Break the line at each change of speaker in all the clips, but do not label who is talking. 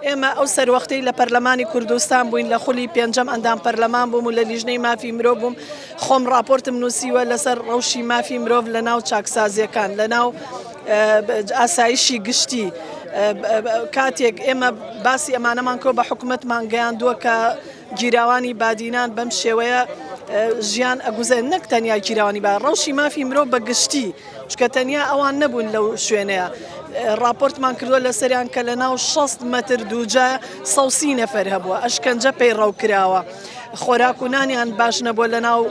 ئێمە ئەو سەروەختەی لە پەرلەمانی کوردستان بووین لە خولی پێنجەم ئەندام پەرلەمان بووم و لە لیژنەی مافی مرۆڤ بووم خۆم راپۆرتم نووسیوە لەسەر ڕەوشی مافی مرۆڤ لە ناو چاکسازیەکان لە ناو ئاسایشی گشتی کاتێک ئێمە باسی ئەمانەمان کۆ بە حکوومەتمان گەیاندووە کە گیراوانی بادینان بەم شێوەیە ژیان ئەگوزێن نەک تەنیا گیراوانی با ڕەوشی مافی مرۆڤ بە گشتی چکە تەنیا ئەوان نەبوون لەو شوێنەیە راپۆرتمان کردووە لە سەریان کە لە ناو 6 مەتر دووجا 130 نەفەر هەبووە ئەشکەنجە پێی ڕەو کراوە خۆراکوونانیان باش نەبووە لە ناو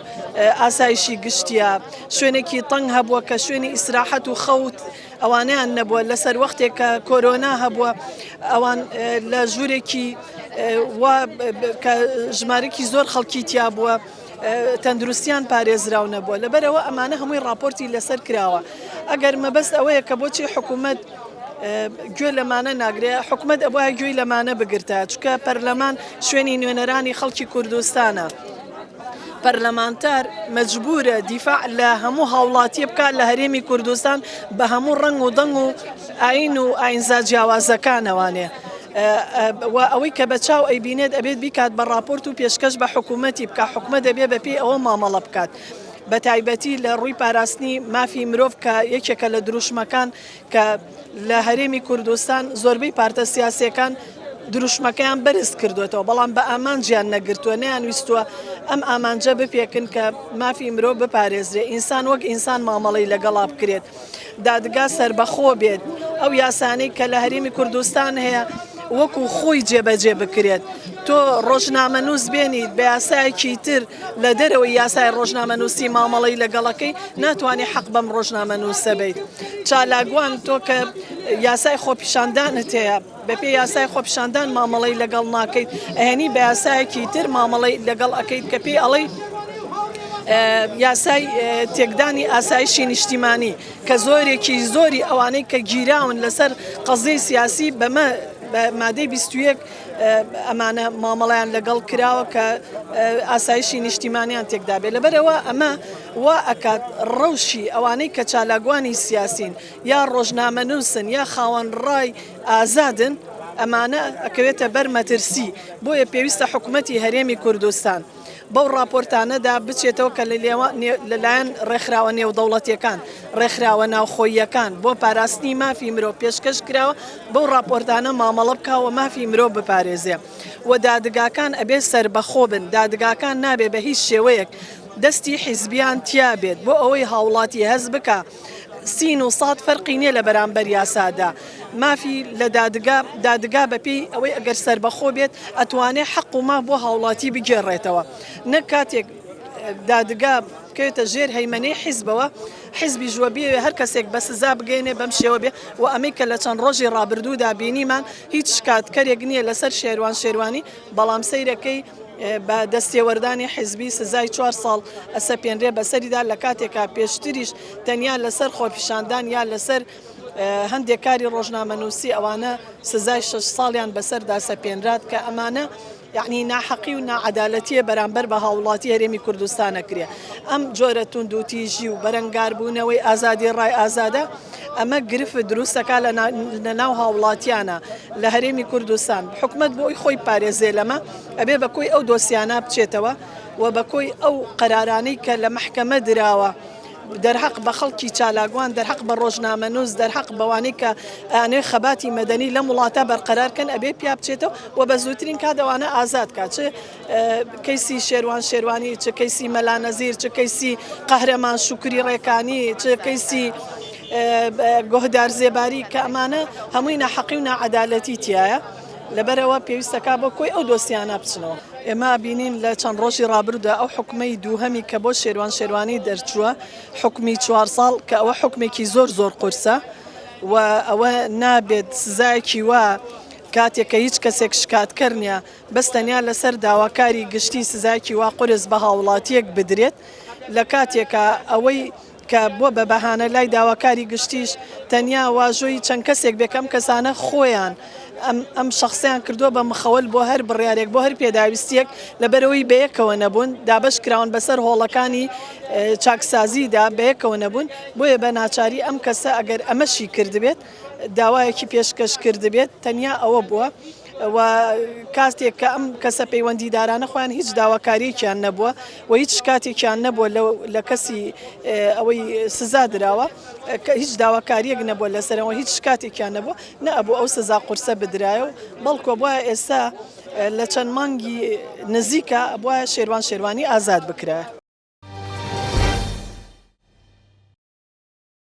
ئاسایشی گشتیە شوێنێکی تەنگ هەبووە کە شوێنی ئیسراحەت و خەوت ئەوانیان نەبووە لەسەر وەختێک کە کۆرۆنا هەبووە ئەوان لە ژوورێکی کە ژمارەی زۆر خەڵکی تیا بووە تەندروستیان پارێزراو نەبووە لەبەرەوە ئەمانە هەمووی راپۆرتی لەسەر کراوە ئەگەر مەبەست ئەوەیە کە بۆچی حکوومەت گوێ لەمانە ناگرێت حکوومەت ئەوە گوێی لەمانە بگرتە چکە پەرلەمان شوێنی نوێنەرانی خەڵکی کوردستانە پەرلەمانتار مەجبورە دیفاع لە هەموو هاوڵاتیە بکات لە هەرێمی کوردستان بە هەموو ڕنگ و دەنگ و ئاین و ئاینزا جیاوازەکانەوانێ ئەوەی کە بە چاو ئەیبینێت ئەبێت بیکات بە راپۆرت و پێشکەش بە حکوومەتی بکە حکوومەت دەبێت بەپێی ئەوە مامەڵە بکات بە تایبەتی لە ڕووی پاراستنی مافی مرۆڤ کە یەکێکە لە دروشمەکان کە لە هەرێمی کوردستان زۆربەی پارتە سیاسیەکان دروشمەکەیان بەرز کردوێتەوە بەڵام بە ئامان گیان نەگرتووە نەیانویستووە ئەم ئامانجە بپێکن کە مافی مرۆڤ بپارێزرێ ئینسان وەک ئینسان مامەڵەی لەگەڵا بکرێت دادگا سربەخۆ بێت ئەو یاسانەی کە لە هەرێمی کوردستان هەیە وەکو خۆی جێبەجێ بکرێت تۆ ڕۆژنامەنووس بێنیت بە یاسایەکی تر لە دەرەوەی یاسای ڕۆژنامەنووسی مامەڵەی لەگەڵەکەی ناتوانێت حەق بەم ڕۆژنامەنووسە بیت چالاگوان تۆ کە یاسای خۆپیشاندانت هەیە بەپێ یاسای خۆپیشاندان مامەڵەی لەگەڵ ناکەیت ئەهێنی بە یاسایەکی تر مامەڵەی لەگەڵ ئەەکەیت کە پێی ئەڵەی یاسای تێکدانی ئاسایشی نیشتیمانی کە زۆرێکی زۆری ئەوانەی کە گیراون لەسەر قەزەی سیاسی بەمە مادەی 21 ئەمانە مامەڵیان لەگەڵ کراوە کە ئاسایشی نیشتیمانیان تێکدا بێت لەبەرەوە ئەمە وا ئەکات ڕەوشی ئەوانەی کە چالاگوانی سیاسین یا ڕۆژنامەنووسن یا خاوەن ڕای ئازادن ئەمانە ئەکەوێتە بەر مەترسی بۆیە پێویستە حکوومەتی هەرێمی کوردستان بەو راپۆرتانەدا بچێتەوە کە لەلایەن ڕێکخراوە نێودەوڵەتیەکان ڕێکخراوە ناوخۆییەکان بۆ پاراستنی مافی مرۆڤ پێشکەش کراوە بەو راپۆرتانە مامەڵە بکاوە مافی مرۆڤ بپارێزێ و دادگاکان ئەبێ سربەخۆ بن دادگاکان نابێ بە هیچ شێوەیەک دەستی حیزبیان تیا بێت بۆ ئەوەی هاوڵاتی هەز بکە سین و سات فەرقی نییە لە بەرامبەر یاسادا مافی لە دادگا بەپێی ئەوەی ئەگەر سربەخۆ بێت ئەتوانێت حەق و ما بۆ هاوڵاتی بگێڕێتەوە نەک کاتێک دادگا بکەوێتە ژێر هەیمەنەی حیزبەوە حیزبی ژوە بێ هەر کەسێک بە سزا بگەێنێ بەم شێوە بێ و ئەمەی کە لە چەند ڕۆژی ڕابردوودا بینیمان هیچ شکاتکەرێک نییە لەسەر شێروانی بەڵام سەیرەکەی بە دەستێوەردانی حیزبی سزای 4 ساڵ ئەسەپێنرێ بەسەریدا لە کاتێکا پێشتریش تەنیا لەسەر خۆپیشاندان یا لەسەر هەندێک کاری ڕۆژنامەنووسی ئەوانە سزای 6 ساڵیان بەسەردا سەپێنرات کە ئەمانە یعنی ناحەقی و ناعەدالەتیە بەرامبەر بە هاوڵاتی هەرێمی کوردستانە کرێ ئەم جۆرە توندوتیژی و بەرەنگاربوونەوەی ئازادی ڕای ئازادە ئەمە گرفت دروستەکە لە ناو هاوڵاتیانە لە هەرێمی کوردستان حکوومەت بۆی خۆی پارێزێ لەمە ئەبێ بەکۆی ئەو دۆسیانە بچێتەوە و بەکۆی ئەو قەرارانەی کە لە محکەمە دراوە دەرحەق بە خەڵکی چالاگوان دەرحەق بە ڕۆژنامەنووس دەرحەق بەوانەی کە ئەنێ خەباتی مەدەنی لە وڵاتە بەرقەرارکەن ئەبێ پیا بچێتەوە و بە زووترین کادەوانە ئازاد کات چ کەیسی شێروانی چ کەیسی مەلانەزیر چ کەیسی قەهرەمان شوکری ڕێکانی چ کەیسی گۆهدار زێباری کە ئەمانە هەمووی ناحەقی و ناعەدالەتی تایە لەبەرەوە پێویستەکە بۆ کۆی ئەو دۆسیانە بچنەوە ئێمە بینین لە چەند ڕۆژی ڕابردوودا ئەو حکومەی دووهەمی کە بۆ شێروانی دەرچووە حکمی 4 ساڵ کە ئەوە حکمێکی زۆر قورسە و ئەوە نابێت سزایەکی وە کاتێککە هیچ کەسێک شکاتکەر نیە بەستەنیا لەسەر داواکاری گشتی سزایەکی وا قورس بە هاوڵاتیەک بدرێت لە کاتێکە ئەوەی کە بۆ بە بەهانە لای داواکاری گشتیش تەنیا واژۆی چەند کەسێک بێکەم کەسانە خۆیان ئەم شخصیان کردووە بە مخەوەل بۆ هەر بڕیارێک بۆ هەر پێداویستیەک لەبەرەوەی بەیەکەوە نەبوون دابش کراون بەسەر هۆڵەکانی چاکسازیدا بەیەکەوە نەبوون بۆیە بە ناچاری ئەم کەسە ئەگەر ئەمەشی کردبێت داوایەکی پێشکەش کردبێت تەنیا ئەوە بووە و کاتێک کە ئەم کەسە پەیوەندیدارانە خۆیان هیچ داواکاریەکیان نەبووە و هیچ کاتێکیان نەبووە لە کەسی ئەوەی سزا درراوە هیچ داواکاریەک نەبووە لەسەرەوە هیچ کاتێکیان نەبووە نەبوو ئەو سزا قورسە بدرایە و بەڵکو بووە ئێستا لە چەند مانگی نزیکە بووە شێروان شێروانی ئازاد بکرا.